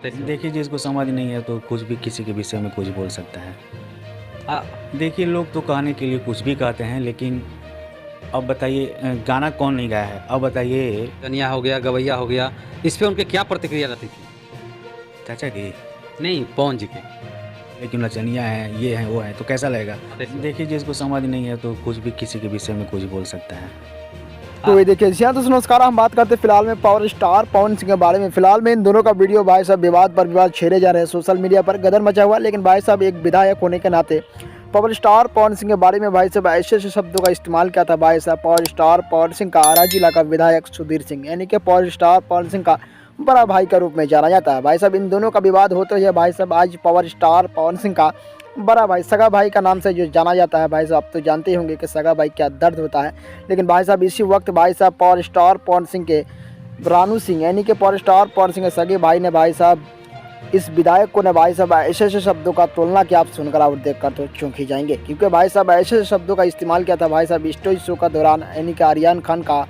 कैसे? देखिए, जिसको समझ नहीं है तो कुछ भी किसी के विषय में कुछ बोल सकता है। देखिए, लोग तो कहने के लिए कुछ भी कहते हैं, लेकिन अब बताइए, गाना कौन नहीं गाया है? अब बताइए। कन्या हो गया, गवैया हो गया, इस पे उनके क्या प्रतिक्रिया रहती थी? चाचा की नहीं, पवन जी के। लेकिन नचनिया है, ये है, वो है, तो कैसा लगेगा? कैसे? देखिए, जिसको समझ नहीं है तो कुछ भी किसी के विषय में कुछ बोल सकता है। तो ये देखिए जी हाँ, तो नमस्कार। हम बात करते हैं फिलहाल में पावर स्टार पवन सिंह के बारे में। फिलहाल में इन दोनों का वीडियो भाई साहब विवाद पर विवाद छेड़े जा रहे हैं, सोशल मीडिया पर गदर मचा हुआ। लेकिन भाई साहब एक विधायक होने के नाते पावर स्टार पवन सिंह के बारे में भाई साहब ऐसे ऐसे शब्दों का इस्तेमाल किया था। भाई साहब पावर स्टार पवन सिंह का आरा जिला का विधायक सुधीर सिंह यानी कि पावर स्टार पवन सिंह का बड़ा भाई का रूप में जाना जाता है। भाई साहब इन दोनों का विवाद होते हुए भाई साहब आज पावर स्टार पवन सिंह का बड़ा भाई सगा भाई का नाम से जो जाना जाता है। भाई साहब आप तो जानते ही होंगे कि सगा भाई क्या दर्द होता है। लेकिन भाई साहब इसी वक्त भाई साहब पावर स्टार पवन सिंह के रानू सिंह यानी कि पावर स्टार पवन सिंह के सगे भाई ने भाई साहब इस विधायक को ने भाई साहब ऐसे ऐसे शब्दों का तुलना कि आप सुनकर और देखकर तो चौंक ही जाएंगे, क्योंकि भाई साहब ऐसे ऐसे शब्दों का इस्तेमाल किया था भाई साहब स्टेज शो का दौरान यानी कि आर्यन खान का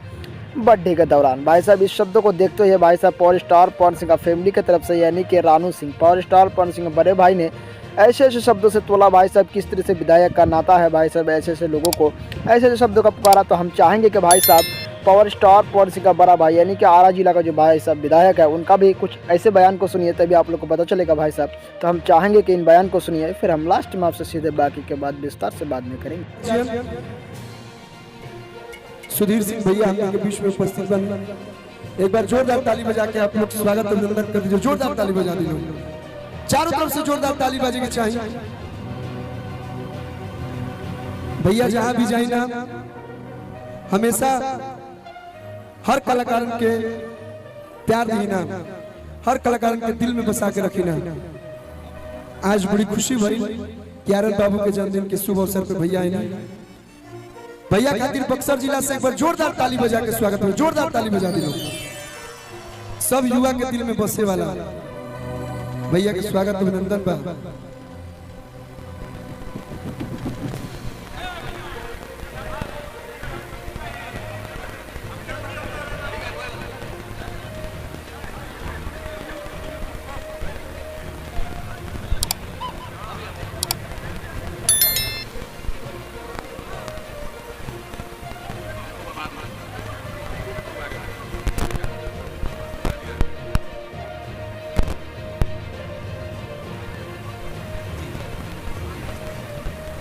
बर्थडे के दौरान। भाई साहब इस शब्दों को देखते हुए भाई साहब पावर स्टार पवन सिंह का फैमिली की तरफ से यानी कि रानू सिंह पावर स्टार पवन सिंह के बड़े भाई ने ऐसे ऐसे शब्दों से तोला भाई साहब किस तरह से विधायक का नाता है। भाई साहब ऐसे ऐसे लोगों को ऐसे ऐसे शब्दों का पुकारा। तो हम चाहेंगे कि भाई साहब पावर स्टार पवन सिंह का बड़ा भाई यानी कि आरा जिला का जो भाई साहब विधायक है उनका भी कुछ ऐसे बयान को सुनिए, तभी आप लोग को पता चलेगा भाई साहब। तो हम चाहेंगे कि इन बयान को सुनिए, फिर हम लास्ट में आपसे सीधे बाकी के बाद विस्तार से बाद में करेंगे। सुधीर सिंह भैया हम के बीच में उपस्थित बन, एक बार जोरदार ताली बजा के आप लोग स्वागत अभिनंदन कर दीजिए। जोरदार ताली बजा दीजिए, चारों तरफ से जोरदार ताली बजेगी चाहिए। भैया जहां भी जाए ना, हमेशा हर कलाकार के प्यार दीना, हर कलाकार के दिल में बसा के रखना। आज बड़ी खुशी भई कि आर्यन बाबू के जन्मदिन के शुभ अवसर पर भैया आए। भैया खातिर बक्सर जिला से एक बार जोरदार ताली बजा के स्वागत हो। जोरदार ताली बजा दी लोग, सब युवा के दिल में बसने वाला भैया के स्वागत अभिनंदन बा।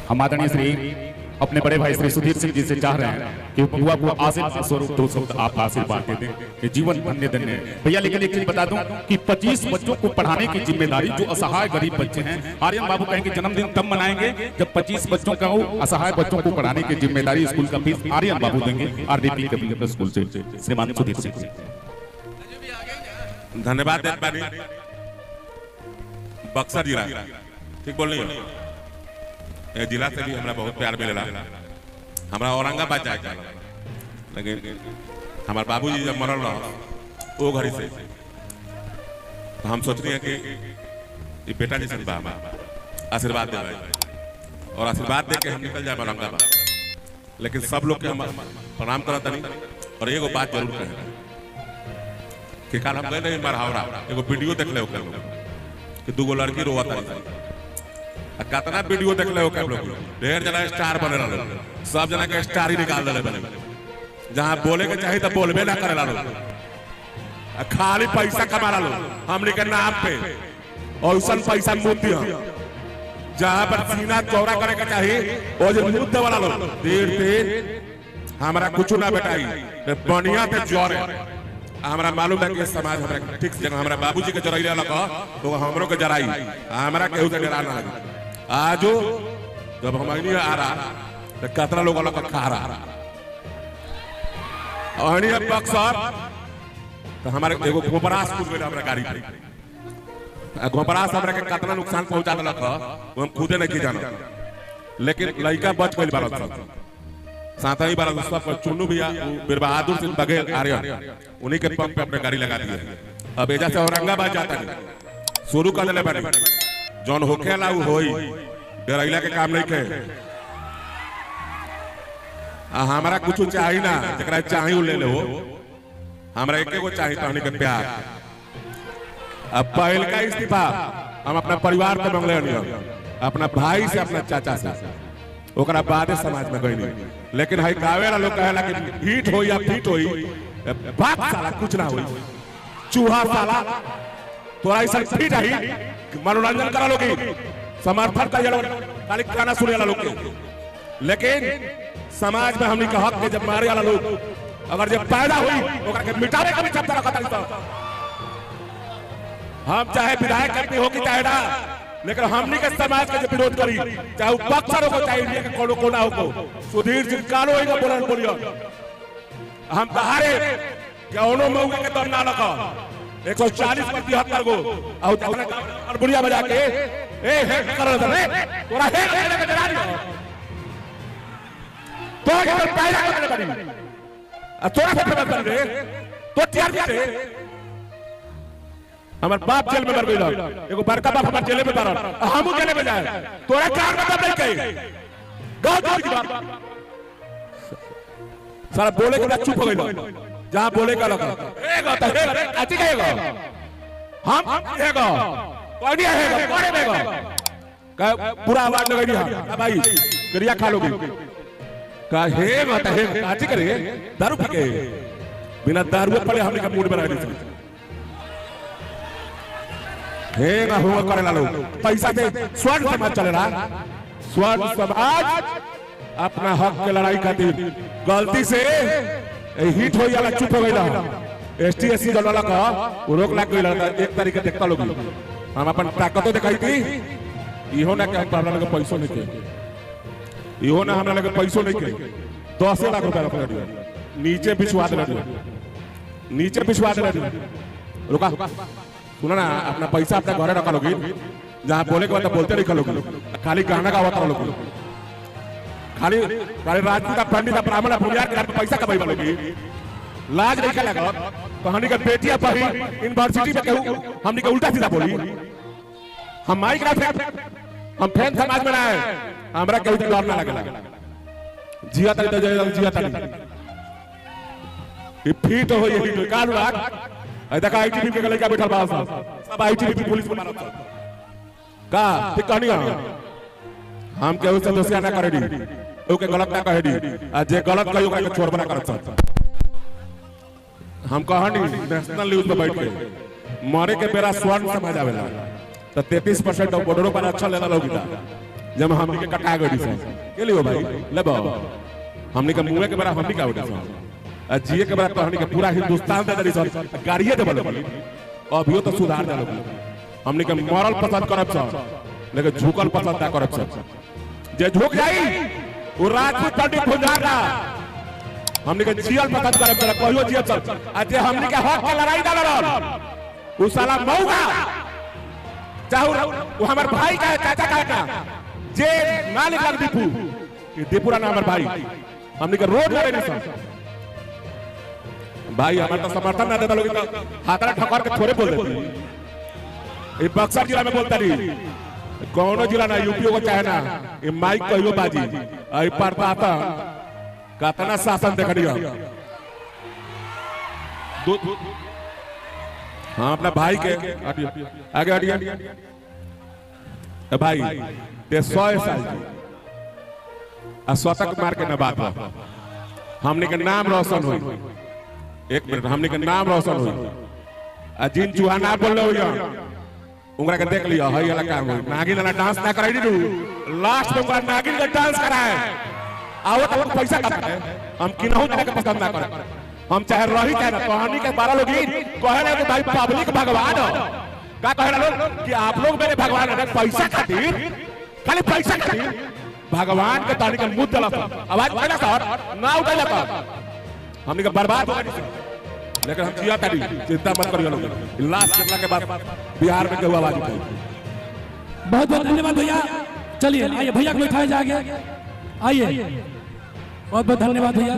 हम आदरणीय श्री अपने बड़े भाई श्री सुधीर सिंह जी से चाह रहे हैं कि युवा को आशीर्वाद स्वरूप दो शब्द आप आशीर्वाद दे दें कि जीवन धन्य धन्य भैया। लेकिन एक चीज बता दूं कि 25 बच्चों को पढ़ाने की जिम्मेदारी जो असहाय गरीब बच्चे हैं, आर्यन बाबू कहेंगे जन्मदिन तब मनाएंगे जब 25 बच्चों का हो। असहाय बच्चों को पढ़ाने की जिम्मेदारी स्कूल का फीस आर्यन बाबू देंगे आरडीपी कम्युनिटी स्कूल से श्रीमान सुधीर सिंह। धन्यवाद बक्सर जिला ठीक बोल रही हो, जिला से भी हमारा बहुत प्यार मिलेला। हमारा औरंगाबाद जाए लेकिन हमारे बाबूजी जब मरल रहा वो घड़ी से तो हम सोच रहे हैं कि बेटा जी से आशीर्वाद दे और आशीर्वाद दे के हम निकल जाए औरंगाबाद। लेकिन सब लोग के हम प्रणाम करता नहीं। और एगो बात जरूर कहे कि कल हम गए नहीं मरहावरा, एगो वीडियो देख ले कि दूगो लड़की रोवता नहीं। कितना वीडियो देख ले लोग, ढेर जना स्टार बने रहा, सब जना के स्टार ही निकाल दे बने। जहां बोले के चाहिए तो बोलबे ना करे लो, खाली पैसा कमा लो हमने के नाम पे। और उसन पैसा मुद्दे जहां पर सीना चौड़ा करे के चाहिए वो जो मुद्दे वाला लो देर देर हमारा कुछ ना बेटाई बढ़िया थे जोर। हमारा मालूम है कि समाज हमारा ठीक जगह हमारा बाबूजी के जराई लगा तो हमरों के जराई हमारा केहू से डराना लगे। आजो जब हम आ रहा तो कितना लोग अलग खा रहा बक्सर तो हमारे एगो घोपरास कुछ हमारा गाड़ी पे घोपरास हमारा के कितना नुकसान पहुंचा दिलक वो हम खुदे नहीं जाना। लेकिन लड़का बच गई बारह साथ ही बारह सब चुन्नू भैया बीर बहादुर सिंह बघेल आर्यन उन्हीं के पंप पे अपने गाड़ी लगा दिए। अब एजा से औरंगाबाद जाता नहीं शुरू कर दिले बने जौन होखे ला होई डराइला के काम नहीं के। हमारा कुछ चाहिए ना जरा चाहिए ले लो, हमारा एक को चाहिए तो के प्यार। अब पहल का इस्तीफा हम अपना परिवार पे मांगले नहीं, अपना भाई से, अपना चाचा से, ओकरा बादे समाज में गई नहीं। लेकिन हई गावे वाला लोग कहेला कि हिट हो या फिट होई, बात साला कुछ ना होई, चूहा साला तोरा ऐसा फिट आई मनोरंजन करा लोगी, समर्थन कर लोग, खाली गाना सुने वाला लोग। लेकिन समाज में हमनी का हक के जब मारे वाला लोग अगर जब पैदा हुई ओकरा के मिटावे का भी चप्पा रखा था। हम चाहे विधायक करती होगी चाहे ना, लेकिन हमनी के समाज के जो विरोध करी, चाहे वो बक्सर हो चाहे इंडिया के कोनो कोना हो, सुधीर जी कालो ही बोलन बोलियो हम बाहरे कौनो मौके के दम ना लगा 140 पर 73 गो और अपना बुढ़िया बजा के ए हे कर रे तोरा हे के जरा दियो तो के पैदा कर करी आ तोरा से खबर कर रे तो तैयार करे। हमर बाप जेल में मर गइल, एगो बड़का बाप हमर जेल में मरल, हमहू जेल में जाए, तोरा कार मतलब नहीं कही गांव की बात सारा बोले के चुप हो गइल। जहां बोले का लगा हेगा त हेगा रे काची कहेगा हम हेगा कोनी हेगा कोने हेगा का पूरा आवाज लगा दिया भाई करिया खा लोगे का हेगा त हेगा काची करे दारू पी के बिना दारू पड़े हमने का मूड बना दी हेगा हुआ करे लोग पैसा दे स्वर्ण समाज चले रहा, स्वर्ण समाज अपना हक के लड़ाई खातिर गलती से हिट हो जाला चुप हो गइला। एसटी एससी दल वाला का वो रोक ला गइला, एक तरीके देखता लोग हम अपन ताकतो दिखाई थी। इहो ना के हम हमरा लगे पैसो नहीं के, इहो ना हमरा लगे पैसो नहीं के 10 लाख रुपया रख दिया नीचे बिछवा दे, नीचे बिछवा दे रुका सुना ना, अपना पैसा अपना घरे रखा लोगी, जहां बोले के बाद बोलते नहीं लोग, खाली गाना गावत लोग, खाली राजपूत पंडित ब्राह्मण भूमियार के पैसा कमाई वालोगी, लाज नहीं का लगा। तो हमनी का बेटिया पढ़ी यूनिवर्सिटी में कहूं हमनी का उल्टा सीधा बोली, हम माइक ना हम फैन समाज में ना है, हमरा केहू के डर ना लगे जिया तक जिया तक ये फिट हो ये काल लाग ए देखा आईटीबी के लड़का बैठल बा सब आईटीबी पुलिस में मारत का ठीक कहानी हम केहू से दोस्ती ना करे दी, ओके गलत ना कहे दी, आ जे गलत कहियो ओकरा के छोड़बा ना करत। हम कहानी नेशनल न्यूज पे बैठ के मारे के बेरा स्वर्ण समझ आवेला तो 33% बॉर्डरों पर अच्छा लेला लोग जब हमनी के कटा गई से के लियो भाई लेबो हमनी के मुंह के बेरा हमनी का उठा आ जिए के बेरा कहानी के पूरा हिंदुस्तान दे दरी सर गाड़िए दे बोलो अभियो तो सुधार दे लोग हमनी के मॉरल पसंद करब सब लेकिन झुकल पसंद ना करब सब जे झुक जाई वो राजपूत पंडित भुंजारा हमनी के जियल पसंद करब चला कहियो जियल सब आ जे हमनी के हक के लड़ाई ना लड़ल उ साला मौगा चाहू वो हमर भाई का चाचा का जे मालिक लग दीपू ये दीपूरा ना हमर भाई हमनी के रोड लड़े नहीं सब भाई हमार तो समर्थन ना देता लोग तो हाथरा ठकर के थोड़े बोल देती। ये बक्सर जिला में बोलता नहीं कौनो जिला ना यूपी को चाहे ना ये माइक कहियो बाजी आई पड़ता आता कतना शासन देख रही हाँ अपना भाई के आगे हटिए भाई ते 100 साल स्वतक मार के न बात हमने के नाम रोशन हुई, एक मिनट हमने के नाम रोशन हुई आ जिन चूहा ना बोल रहे हो उंगरा के देख लिया हई वाला काम नागिन वाला डांस ना कराई दी लास्ट में उंगरा नागिन का डांस कराए आओ तो पैसा कमाते हैं हम किनहु तरह के पसंद ना करे हम चाहे रही चाहे ना कहानी के 12 लोग कहे ना कि भाई पब्लिक भगवान हो का कहे लोग कि आप लोग मेरे भगवान है पैसा खातिर खाली पैसा खातिर भगवान के तानी के मुद्दा आवाज पहला सर ना उठाइला कर हमनी के बर्बाद हो गई लेकिन हम जिया तारी चिंता मत करियो लोग लास्ट कितना के बाद बिहार में केहू आवाज उठाई। बहुत बहुत धन्यवाद भैया, चलिए आइए भैया को बैठाया जाएगा, आइए बहुत बहुत धन्यवाद भैया,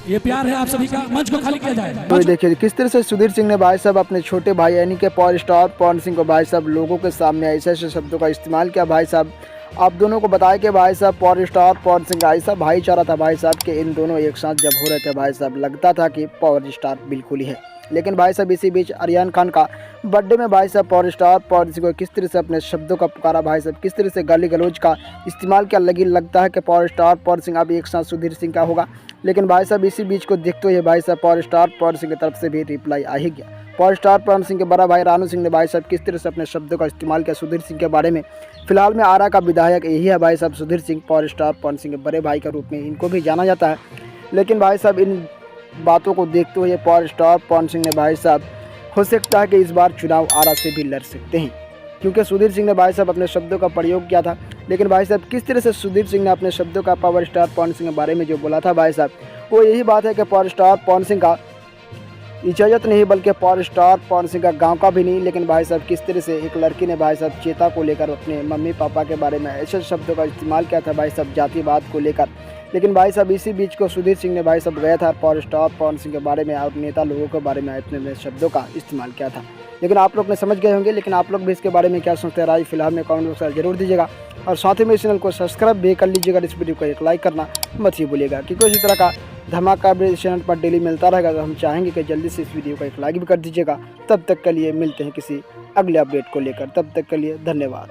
ये प्यार है आप सभी का, मंच को खाली किया जाए। तो देखिए किस तरह से सुधीर सिंह ने भाई साहब अपने छोटे भाई यानी कि पावर स्टार पवन सिंह को भाई साहब लोगों के सामने ऐसे ऐसे शब्दों का इस्तेमाल किया। भाई साहब आप दोनों को बताया कि भाई साहब पावर स्टार पवन सिंह का ऐसा भाईचारा था भाई साहब के इन दोनों एक साथ जब हो रहे थे भाई साहब लगता था कि पावर स्टार बिल्कुल ही है। लेकिन भाई साहब इसी बीच आर्यन खान का बर्थडे में भाई साहब पावर स्टार पवन सिंह को किस तरह से अपने शब्दों का पुकारा भाई साहब, किस तरह से गाली गलौज का इस्तेमाल किया। लगी लगता है कि पावर स्टार पवन सिंह अब एक साथ सुधीर सिंह का होगा। लेकिन भाई साहब इसी बीच को देखते हुए भाई साहब पावर स्टार पवन सिंह की तरफ से भी रिप्लाई आ ही गया। पावर स्टार पवन सिंह के बड़ा भाई रानू सिंह ने भाई साहब किस तरह से अपने शब्दों का इस्तेमाल किया सुधीर सिंह के बारे में। फिलहाल में आरा का विधायक यही है भाई साहब सुधीर सिंह, पावर स्टार पवन सिंह के बड़े भाई के रूप में इनको भी जाना जाता है। लेकिन भाई साहब इन बातों को देखते हुए पावर स्टार पवन सिंह ने भाई साहब हो सकता है कि इस बार चुनाव आरा से भी लड़ सकते हैं, क्योंकि सुधीर सिंह ने भाई साहब अपने शब्दों का प्रयोग किया था। लेकिन भाई साहब किस तरह से सुधीर सिंह ने अपने शब्दों का पावर स्टार पवन सिंह के बारे में जो बोला था भाई साहब, वो यही बात है कि पावर स्टार पवन सिंह का इजाज़त नहीं बल्कि पावर स्टार पवन सिंह का गांव का भी नहीं। लेकिन भाई साहब किस तरह से एक लड़की ने भाई साहब चेता को लेकर अपने मम्मी पापा के बारे में ऐसे शब्दों का इस्तेमाल किया था भाई साहब जातिवाद को लेकर। लेकिन भाई साहब इसी बीच को सुधीर सिंह ने भाई साहब गया था पावर स्टार पवन सिंह के बारे में और नेता लोगों के बारे में अपने शब्दों का इस्तेमाल किया था। लेकिन आप लोग ने समझ गए होंगे। लेकिन आप लोग भी इसके बारे में क्या सोचते हैं राय फिलहाल में कमेंट बॉक्स में जरूर दीजिएगा और साथ ही में इस चैनल को सब्सक्राइब भी कर लीजिएगा। इस वीडियो को एक लाइक करना मत ही भूलिएगा, क्योंकि इसी तरह का धमाका भी इस चैनल पर डेली मिलता रहेगा। तो हम चाहेंगे कि जल्दी से इस वीडियो को एक लाइक भी कर दीजिएगा। तब तक के लिए मिलते हैं किसी अगले अपडेट को लेकर, तब तक के लिए धन्यवाद।